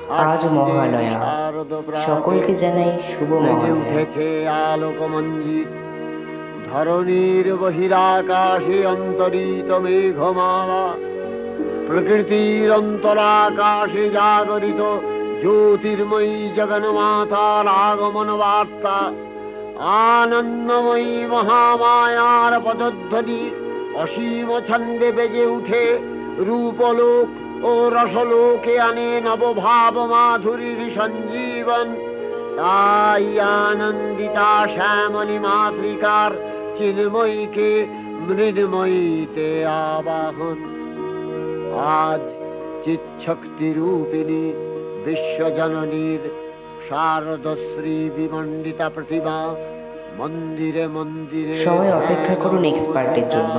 আজ মহালয়া, সকলকে জানাই শুভ মহালয়া। উঠেছে আলোকমঞ্জিত, ধরণীর বহিরাকাশে অন্তরিত মেঘমালা, প্রকৃতির অন্তরাকাশে জাগরিত জ্যোতির্ময়ী জগন্মাতার আগমন বার্তা, আনন্দময়ী মহামায়ার পদধ্বনি অসীম ছন্দে বেজে উঠে রূপলোক ও রসলোকে আনে নবভাব মাধুরীর সঞ্জীবন। তাই আনন্দিতা শ্যামলী মাতৃকার চিন্ময়ীকে মৃন্ময়ীতে আবাহন। আজ চিৎশক্তি রূপিণী বিশ্বজননীর শারদশ্রী বিমণ্ডিতা প্রতিমা মন্দিরে মন্দিরে সবাই অপেক্ষা করুন এক্সপার্টের জন্য।